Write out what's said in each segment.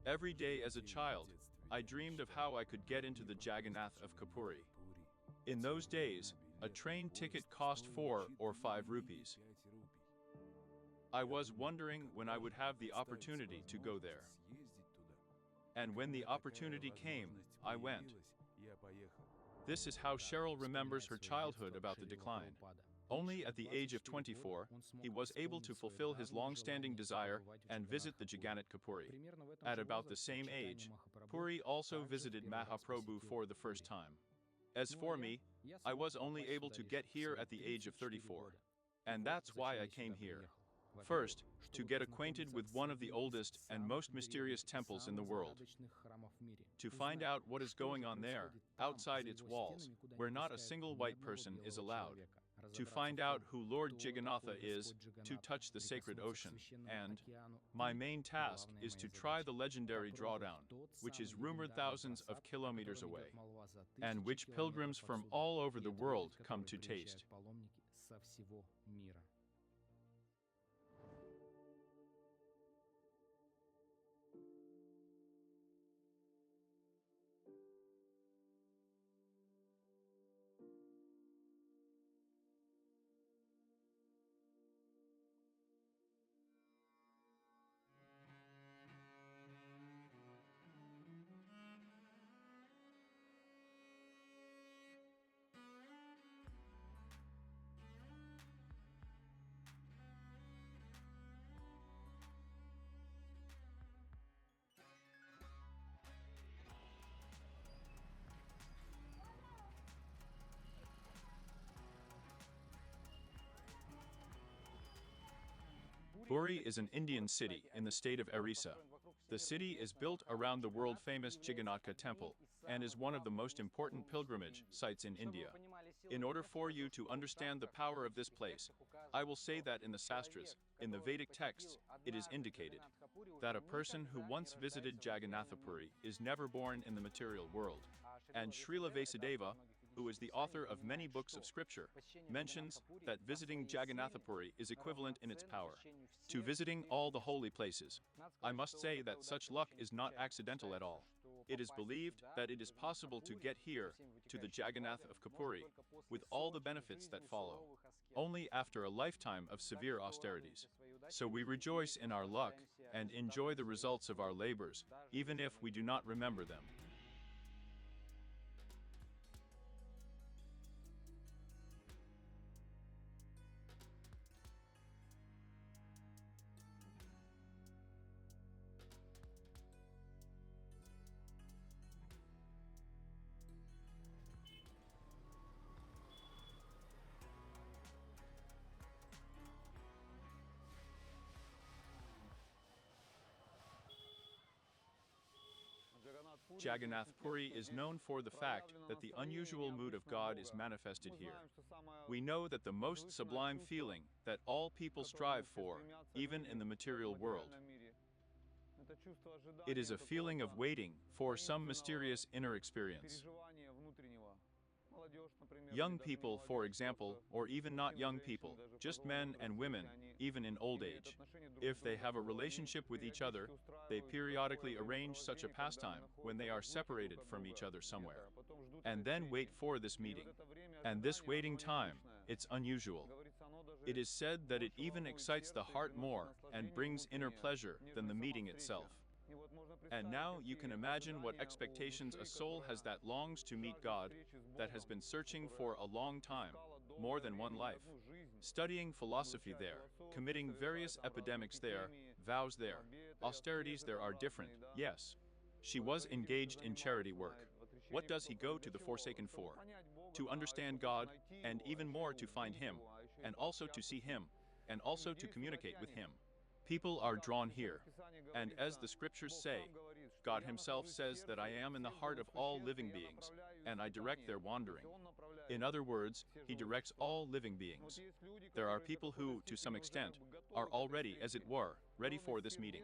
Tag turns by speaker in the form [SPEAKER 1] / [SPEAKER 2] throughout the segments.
[SPEAKER 1] Every day as a child, I dreamed of how I could get into the Jagannath of Puri. In those days, a train ticket cost 4 or 5 rupees. I was wondering when I would have the opportunity to go there. And when the opportunity came, I went. This is how Cheryl remembers her childhood about the decline. Only at the age of 24, he was able to fulfill his long-standing desire and visit the Jagannath Puri. At about the same age, Puri also visited Mahaprabhu for the first time. As for me, I was only able to get here at the age of 34. And that's why I came here. First, to get acquainted with one of the oldest and most mysterious temples in the world. To find out what is going on there, outside its walls, where not a single white person is allowed. To find out who Lord Jagannath is, to touch the sacred ocean, and my main task is to try the legendary drawdown, which is rumored thousands of kilometers away, and which pilgrims from all over the world come to taste. Puri is an Indian city in the state of Orissa. The city is built around the world-famous Jagannath temple and is one of the most important pilgrimage sites in India. In order for you to understand the power of this place, I will say that in the Sastras, in the Vedic texts, it is indicated that a person who once visited Jagannath Puri is never born in the material world. And Srila Vasudeva, who is the author of many books of scripture, mentions that visiting Jagannath Puri is equivalent in its power to visiting all the holy places. I must say that such luck is not accidental at all. It is believed that it is possible to get here, to the Jagannath of Puri, with all the benefits that follow, only after a lifetime of severe austerities. So we rejoice in our luck and enjoy the results of our labors, even if we do not remember them. Jagannath Puri is known for the fact that the unusual mood of God is manifested here. We know that the most sublime feeling that all people strive for, even in the material world, it is a feeling of waiting for some mysterious inner experience. Young people, for example, or even not young people, just men and women, even in old age. If they have a relationship with each other, they periodically arrange such a pastime when they are separated from each other somewhere, and then wait for this meeting. And this waiting time, it's unusual. It is said that it even excites the heart more and brings inner pleasure than the meeting itself. And now you can imagine what expectations a soul has that longs to meet God, that has been searching for a long time, more than one life, studying philosophy there, committing various epidemics there, vows there, austerities there are different, yes. She was engaged in charity work. What does he go to the Forsaken for? To understand God, and even more to find Him, and also to see Him, and also to communicate with Him. People are drawn here, and as the scriptures say, God Himself says that I am in the heart of all living beings, and I direct their wandering. In other words, He directs all living beings. There are people who, to some extent, are already, as it were, ready for this meeting,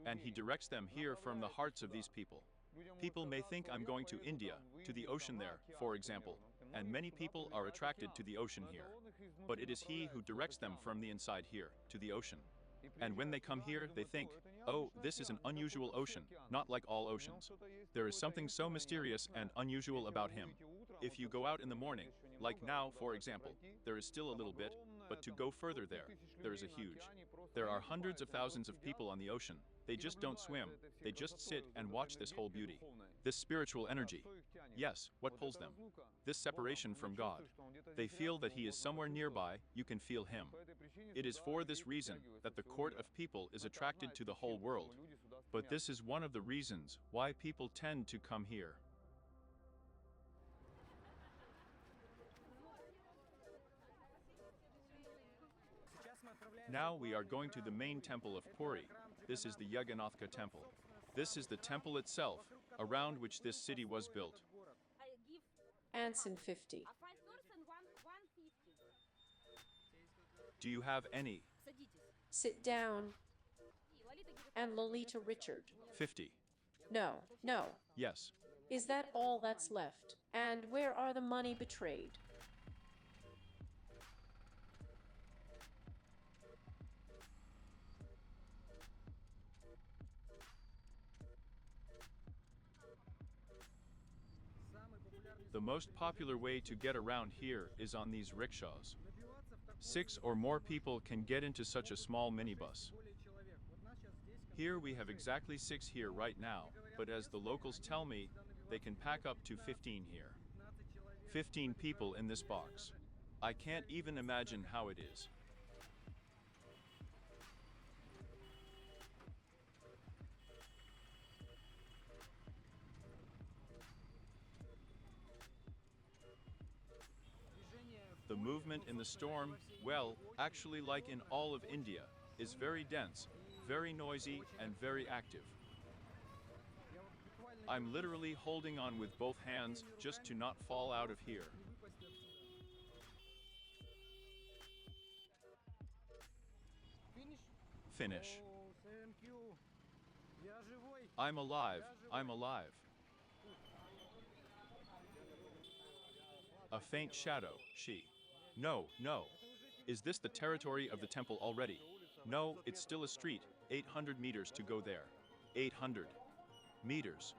[SPEAKER 1] and He directs them here from the hearts of these people. People may think I'm going to India, to the ocean there, for example, and many people are attracted to the ocean here. But it is He who directs them from the inside here, to the ocean. And when they come here, they think, oh, this is an unusual ocean, not like all oceans. There is something so mysterious and unusual about him. If you go out in the morning, like now, for example, there is still a little bit, but to go further there is a huge. There are hundreds of thousands of people on the ocean. They just don't swim. They just sit and watch this whole beauty. This spiritual energy. Yes, what pulls them? This separation from God. They feel that He is somewhere nearby, you can feel Him. It is for this reason that the court of people is attracted to the whole world. But this is one of the reasons why people tend to come here. Now we are going to the main temple of Puri. This is the Jagannath temple. This is the temple itself, around which this city was built.
[SPEAKER 2] Anson 50.
[SPEAKER 1] Do you have any?
[SPEAKER 2] Sit down. And Lolita Richard.
[SPEAKER 1] 50.
[SPEAKER 2] No, no.
[SPEAKER 1] Yes.
[SPEAKER 2] Is that all that's left? And where are the money betrayed?
[SPEAKER 1] The most popular way to get around here is on these rickshaws. 6 or more people can get into such a small minibus. Here we have exactly 6 here right now, but as the locals tell me, they can pack up to 15 here. 15 people in this box. I can't even imagine how it is. The movement in the storm, well, actually like in all of India, is very dense, very noisy, and very active. I'm literally holding on with both hands just to not fall out of here. Finish. I'm alive, I'm alive. A faint shadow, she. No, no. Is this the territory of the temple already? No, it's still a street, 800 meters to go there. 800 meters.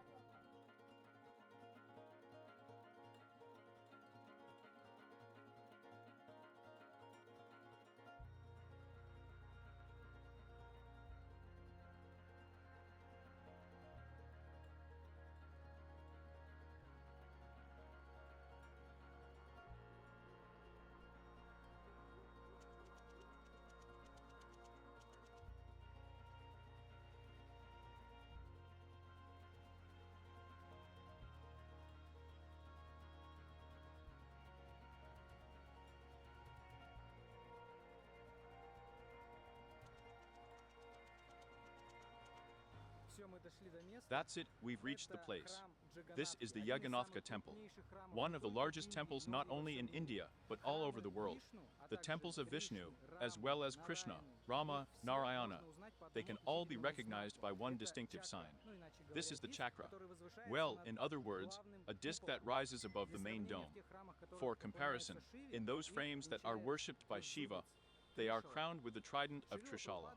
[SPEAKER 1] That's it, we've reached the place. This is the Jagannath temple, one of the largest temples not only in India, but all over the world. The temples of Vishnu, as well as Krishna, Rama, Narayana, they can all be recognized by one distinctive sign. This is the chakra. Well, in other words, a disc that rises above the main dome. For comparison, in those frames that are worshipped by Shiva, they are crowned with the trident of Trishala.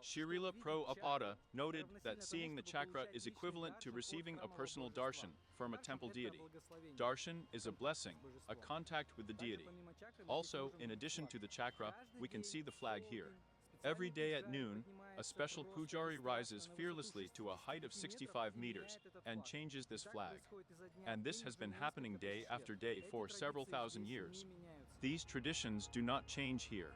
[SPEAKER 1] Srila Prabhupada noted that seeing the chakra is equivalent to receiving a personal darshan from a temple deity. Darshan is a blessing, a contact with the deity. Also, in addition to the chakra, we can see the flag here. Every day at noon, a special pujari rises fearlessly to a height of 65 meters and changes this flag. And this has been happening day after day for several thousand years. These traditions do not change here.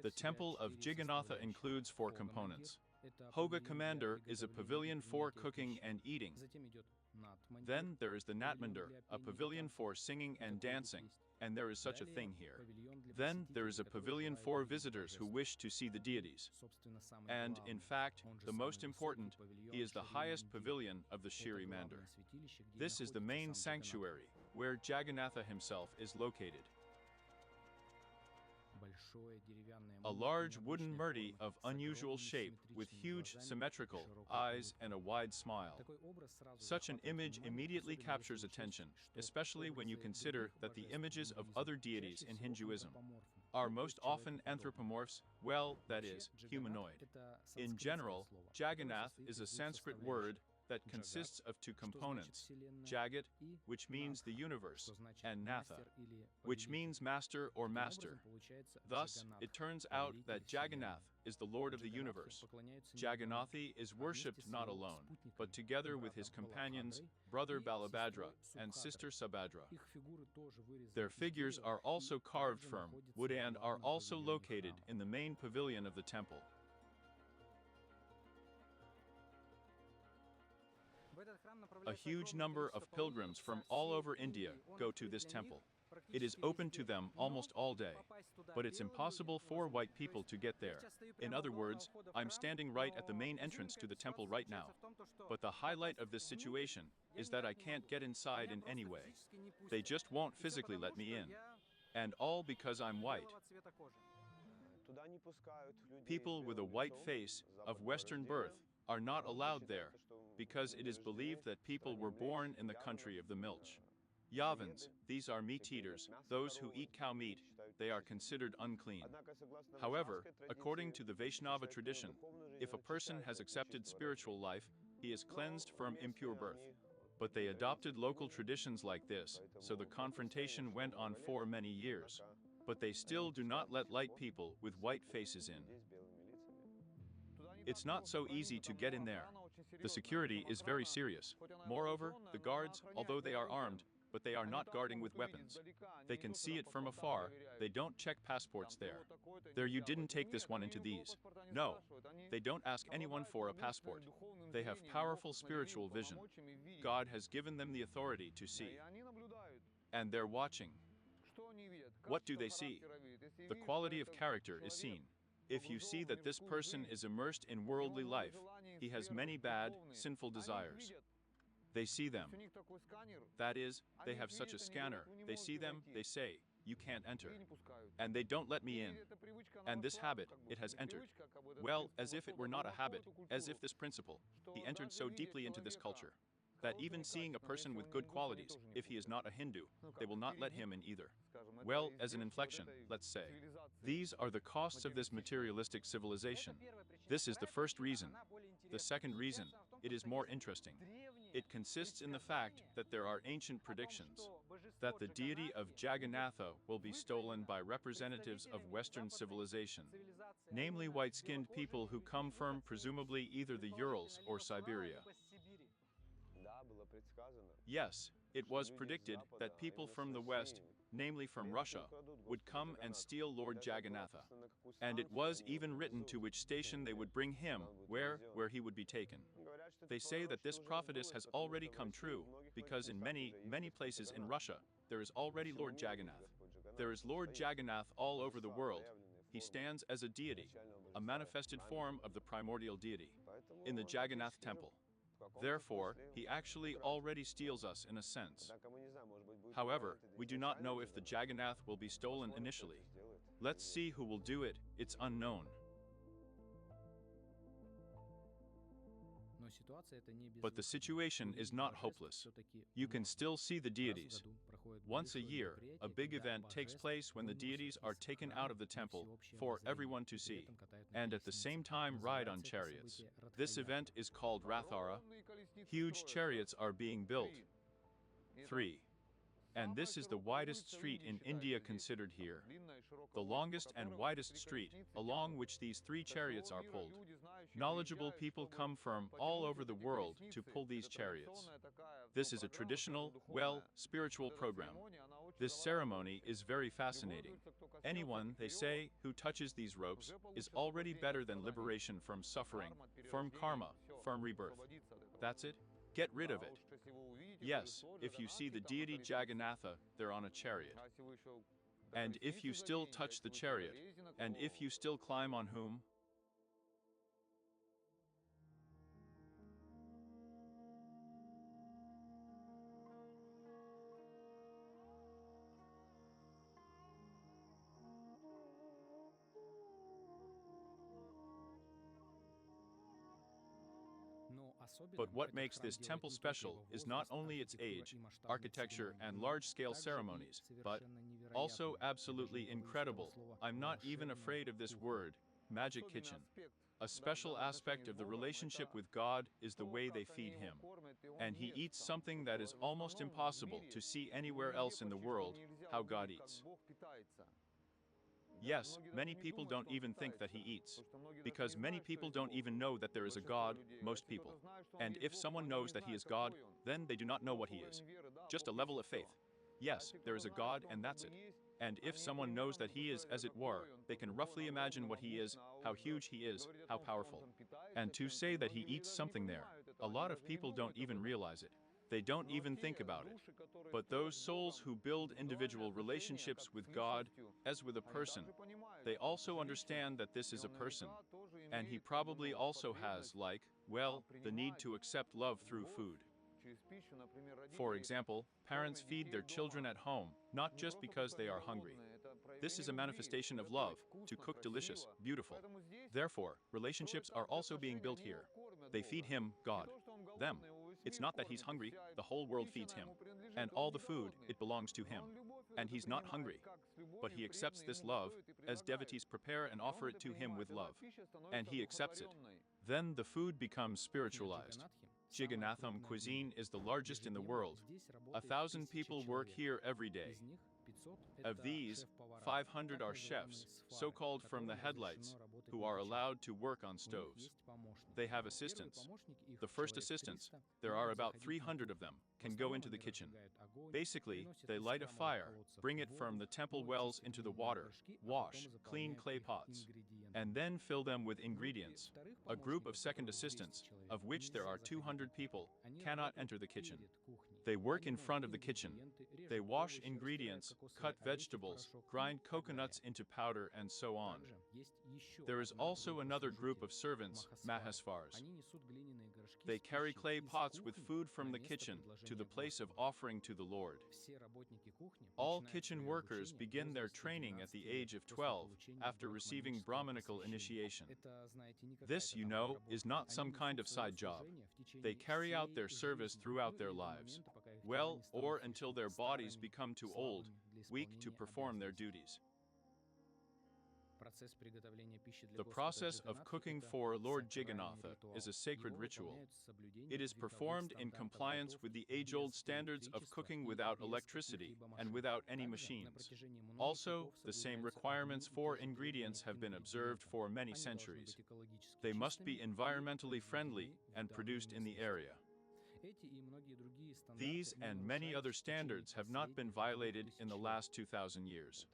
[SPEAKER 1] The temple of Jagannatha includes 4 components. Hoga Commander is a pavilion for cooking and eating. Then there is the Natmandir, a pavilion for singing and dancing, and there is such a thing here. Then there is a pavilion for visitors who wish to see the deities. And, in fact, the most important, he is the highest pavilion of the Shri Mandir. This is the main sanctuary, where Jagannatha himself is located. A large wooden murti of unusual shape with huge symmetrical eyes and a wide smile. Such an image immediately captures attention, especially when you consider that the images of other deities in Hinduism are most often anthropomorphs, well, that is, humanoid. In general, Jagannath is a Sanskrit word that consists of two components, Jagat, which means the universe, and Natha, which means master or master. Thus, it turns out that Jagannath is the Lord of the universe. Jagannathi is worshipped not alone, but together with his companions, brother Balabhadra and sister Subhadra. Their figures are also carved from wood and are also located in the main pavilion of the temple. A huge number of pilgrims from all over India go to this temple. It is open to them almost all day, but it's impossible for white people to get there. In other words, I'm standing right at the main entrance to the temple right now. But the highlight of this situation is that I can't get inside in any way. They just won't physically let me in. And all because I'm white. People with a white face of Western birth are not allowed there, because it is believed that people were born in the country of the Milch. Yavans, these are meat-eaters, those who eat cow meat, they are considered unclean. However, according to the Vaishnava tradition, if a person has accepted spiritual life, he is cleansed from impure birth. But they adopted local traditions like this, so the confrontation went on for many years. But they still do not let light people with white faces in. It's not so easy to get in there. The security is very serious. Moreover, the guards, although they are armed, but they are not guarding with weapons. They can see it from afar, they don't check passports there. There, you didn't take this one into these. No, they don't ask anyone for a passport. They have powerful spiritual vision. God has given them the authority to see. And they're watching. What do they see? The quality of character is seen. If you see that this person is immersed in worldly life, he has many bad, sinful desires. They see them. That is, they have such a scanner. They see them, they say, you can't enter. And they don't let me in. And this habit, it has entered. Well, as if it were not a habit, as if this principle, he entered so deeply into this culture, that even seeing a person with good qualities, if he is not a Hindu, they will not let him in either. Well, as an inflection, let's say. These are the costs of this materialistic civilization. This is the first reason. The second reason, it is more interesting. It consists in the fact that there are ancient predictions that the deity of Jagannatha will be stolen by representatives of Western civilization, namely white-skinned people who come from presumably either the Urals or Siberia. Yes, it was predicted that people from the West, namely from Russia, would come and steal Lord Jagannatha. And it was even written to which station they would bring him, where he would be taken. They say that this prophetess has already come true, because in many places in Russia, there is already Lord Jagannath. There is Lord Jagannath all over the world. He stands as a deity, a manifested form of the primordial deity, in the Jagannath temple. Therefore, he actually already steals us in a sense. However, we do not know if the Jagannath will be stolen initially. Let's see who will do it, it's unknown. But the situation is not hopeless. You can still see the deities. Once a year, a big event takes place when the deities are taken out of the temple for everyone to see, and at the same time ride on chariots. This event is called Rathara. Huge chariots are being built. 3. And this is the widest street in India considered here. The longest and widest street, along which these 3 chariots are pulled. Knowledgeable people come from all over the world to pull these chariots. This is a traditional, spiritual program. This ceremony is very fascinating. Anyone, they say, who touches these ropes is already better than liberation from suffering, from karma, from rebirth. That's it? Get rid of it. Yes, if you see the deity Jagannatha, they're on a chariot. And if you still touch the chariot, and if you still climb on whom? But what makes this temple special is not only its age, architecture, and large-scale ceremonies, but Also absolutely incredible, I'm not even afraid of this word, magic kitchen. A special aspect of the relationship with God is the way they feed him. And he eats something that is almost impossible to see anywhere else in the world, how God eats. Yes, many people don't even think that he eats. Because many people don't even know that there is a God, most people. And if someone knows that he is God, then they do not know what he is. Just a level of faith. Yes, there is a God and that's it. And if someone knows that he is, as it were, they can roughly imagine what he is, how huge he is, how powerful. And to say that he eats something there, a lot of people don't even realize it. They don't even think about it. But those souls who build individual relationships with God, as with a person, they also understand that this is a person. And he probably also has, like, well, the need to accept love through food. For example, parents feed their children at home, not just because they are hungry. This is a manifestation of love, to cook delicious, beautiful. Therefore, relationships are also being built here. They feed him, God. Them. It's not that he's hungry, the whole world feeds him. And all the food, it belongs to him. And he's not hungry. But he accepts this love, as devotees prepare and offer it to him with love. And he accepts it. Then the food becomes spiritualized. Jagannatham cuisine is the largest in the world. 1,000 people work here every day. Of these, 500 are chefs, so-called from the headlights, who are allowed to work on stoves. They have assistants. The first assistants, there are about 300 of them, can go into the kitchen. Basically, they light a fire, bring it from the temple wells into the water, wash, clean clay pots, and then fill them with ingredients. A group of second assistants, of which there are 200 people, cannot enter the kitchen. They work in front of the kitchen. They wash ingredients, cut vegetables, grind coconuts into powder, and so on. There is also another group of servants, mahasvars. They carry clay pots with food from the kitchen to the place of offering to the Lord. All kitchen workers begin their training at the age of 12 after receiving Brahmanical initiation. This, you know, is not some kind of side job. They carry out their service throughout their lives. Well, or until their bodies become too old, weak to perform their duties. The process of cooking for Lord Jagannath is a sacred ritual. It is performed in compliance with the age-old standards of cooking without electricity and without any machines. Also, the same requirements for ingredients have been observed for many centuries. They must be environmentally friendly and produced in the area. These and many other standards have not been violated in the last 2,000 years.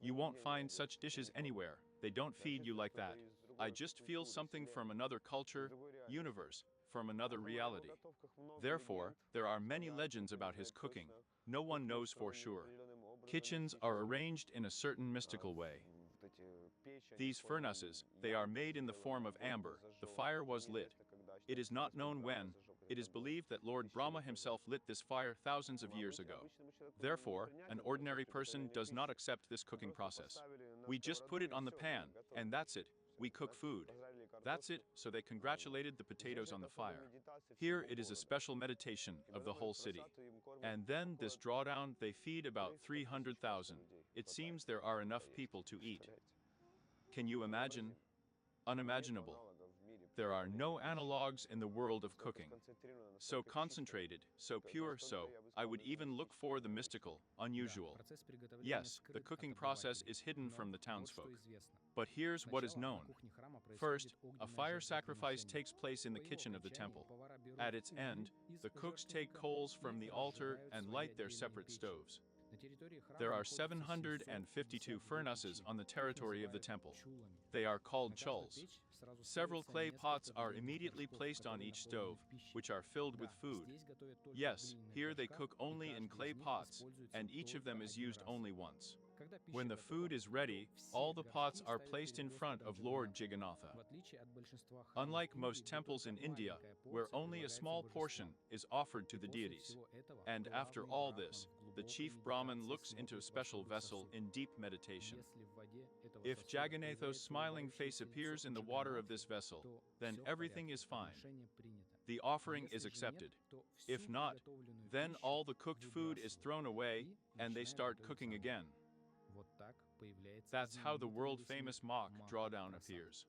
[SPEAKER 1] You won't find such dishes anywhere. They don't feed you like that. I just feel something from another culture, universe, from another reality. Therefore, there are many legends about his cooking. No one knows for sure. Kitchens are arranged in a certain mystical way. These furnaces, they are made in the form of amber. The fire was lit. It is not known when. It is believed that Lord Brahma himself lit this fire thousands of years ago. Therefore, an ordinary person does not accept this cooking process. We just put it on the pan, and that's it. We cook food. That's it, so they congratulated the potatoes on the fire. Here it is a special meditation of the whole city. And then this drawdown, they feed about 300,000. It seems there are enough people to eat. Can you imagine? Unimaginable. There are no analogues in the world of cooking. So concentrated, so pure, so, I would even look for the mystical, unusual. Yes, the cooking process is hidden from the townsfolk. But here's what is known. First, a fire sacrifice takes place in the kitchen of the temple. At its end, the cooks take coals from the altar and light their separate stoves. There are 752 furnaces on the territory of the temple. They are called chuls. Several clay pots are immediately placed on each stove, which are filled with food. Yes, here they cook only in clay pots, and each of them is used only once. When the food is ready, all the pots are placed in front of Lord Jagannath. Unlike most temples in India, where only a small portion is offered to the deities. And after all this, the chief Brahmin looks into a special vessel in deep meditation. If Jagannath's smiling face appears in the water of this vessel, then everything is fine. The offering is accepted. If not, then all the cooked food is thrown away, and they start cooking again. That's how the world-famous Mach drawdown appears.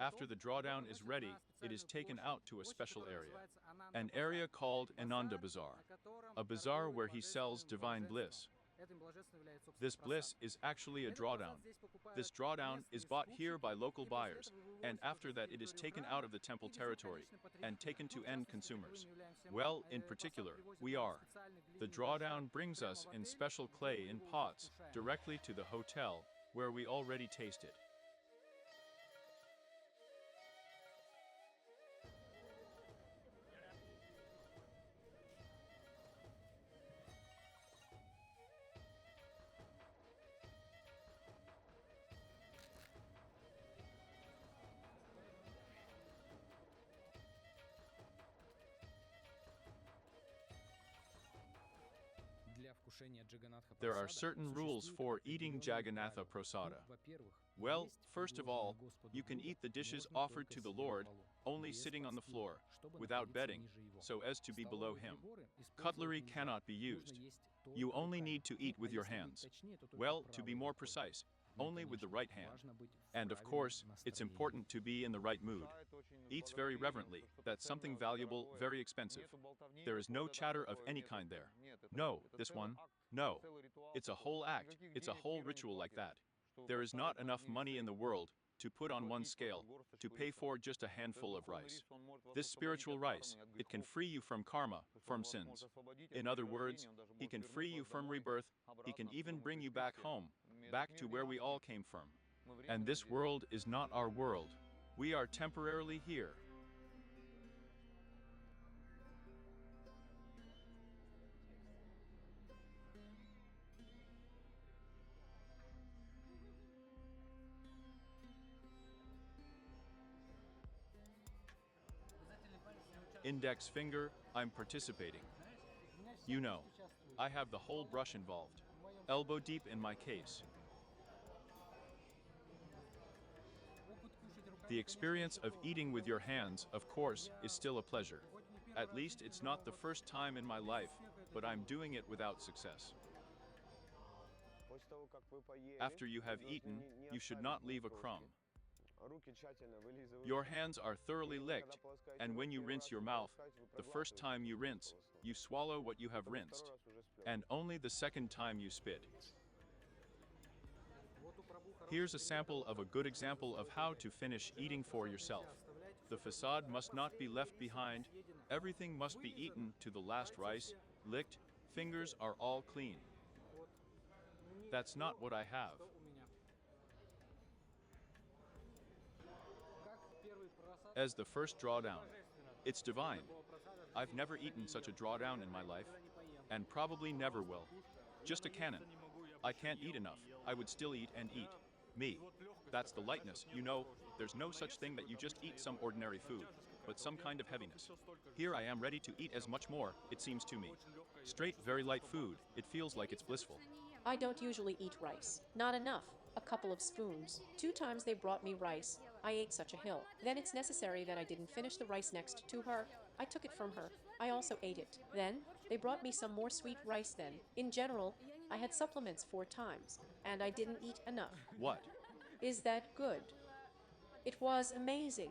[SPEAKER 1] After the drawdown is ready, it is taken out to a special area, an area called Ananda Bazaar, a bazaar where he sells divine bliss. This bliss is actually a drawdown. This drawdown is bought here by local buyers, and after that it is taken out of the temple territory and taken to end consumers. Well, in particular, we are. The drawdown brings us in special clay in pots directly to the hotel where we already taste it. There are certain rules for eating Jagannatha Prasada. Well, first of all, you can eat the dishes offered to the Lord only sitting on the floor, without bedding, so as to be below him. Cutlery cannot be used. You only need to eat with your hands. Well, to be more precise, only with the right hand. And of course, it's important to be in the right mood. Eats very reverently, that's something valuable, very expensive. There is no chatter of any kind there. No, this one, no. It's a whole act, it's a whole ritual like that. There is not enough money in the world to put on one scale, to pay for just a handful of rice. This spiritual rice, it can free you from karma, from sins. In other words, he can free you from rebirth, he can even bring you back home, back to where we all came from. And this world is not our world. We are temporarily here. Index finger, I'm participating. You know, I have the whole brush involved, elbow deep in my case. The experience of eating with your hands, of course, is still a pleasure. At least it's not the first time in my life, but I'm doing it without success. After you have eaten, you should not leave a crumb. Your hands are thoroughly licked, and when you rinse your mouth, the first time you rinse, you swallow what you have rinsed, and only the second time you spit. Here's a sample of a good example of how to finish eating for yourself. The facade must not be left behind, everything must be eaten to the last rice, licked, fingers are all clean. That's not what I have. As the first drawdown, it's divine. I've never eaten such a drawdown in my life, and probably never will. Just a cannon. I can't eat enough, I would still eat and eat. Me. That's the lightness, you know, there's no such thing that you just eat some ordinary food, but some kind of heaviness. Here I am ready to eat as much more, it seems to me. Straight, very light food, it feels like it's blissful.
[SPEAKER 2] I don't usually eat rice. Not enough. A couple of spoons. 2 times they brought me rice. I ate such a hill. Then it's necessary that I didn't finish the rice next to her. I took it from her. I also ate it. Then, they brought me some more sweet rice then. In general, I had supplements 4 times, and I didn't eat enough.
[SPEAKER 1] What?
[SPEAKER 2] Is that good? It was amazing.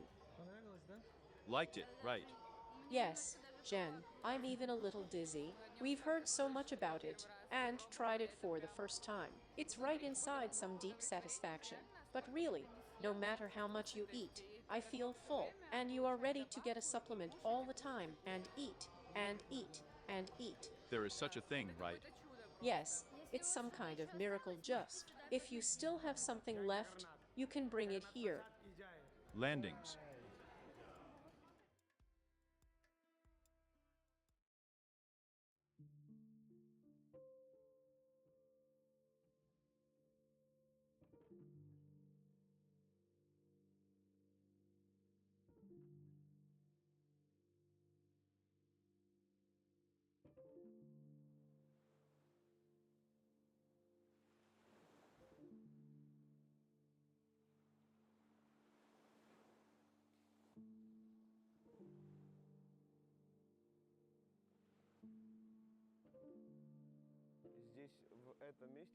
[SPEAKER 1] Liked it, right?
[SPEAKER 2] Yes, Jen, I'm even a little dizzy. We've heard so much about it, and tried it for the first time. It's right inside some deep satisfaction. But really, no matter how much you eat, I feel full, and you are ready to get a supplement all the time, and eat, and eat, and eat.
[SPEAKER 1] There is such a thing, right?
[SPEAKER 2] Yes, it's some kind of miracle just. If you still have something left, you can bring it here.
[SPEAKER 1] Landings.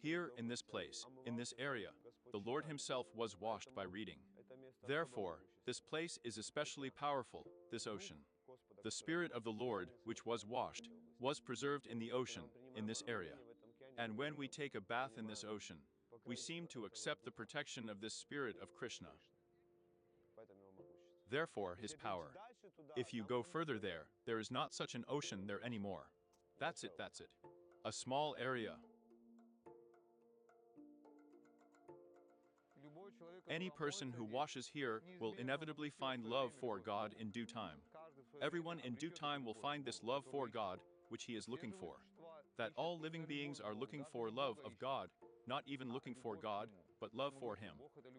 [SPEAKER 1] Here, in this place, in this area, the Lord himself was washed by reading. Therefore, this place is especially powerful, this ocean. The Spirit of the Lord, which was washed, was preserved in the ocean, in this area. And when we take a bath in this ocean, we seem to accept the protection of this Spirit of Krishna. Therefore, his power. If you go further there is not such an ocean there anymore. That's it. A small area. Any person who washes here will inevitably find love for God in due time. Everyone in due time will find this love for God, which he is looking for. That all living beings are looking for love of God, not even looking for God, but love for him.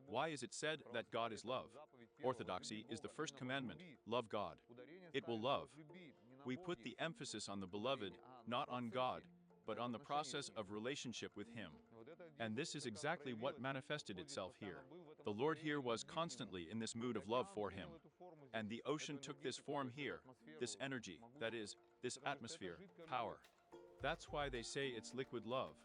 [SPEAKER 1] Why is it said that God is love? Orthodoxy is the first commandment, love God. It will love. We put the emphasis on the beloved, not on God, but on the process of relationship with him. And this is exactly what manifested itself here. The Lord here was constantly in this mood of love for him. And the ocean took this form here, this energy, that is, this atmosphere, power. That's why they say it's liquid love.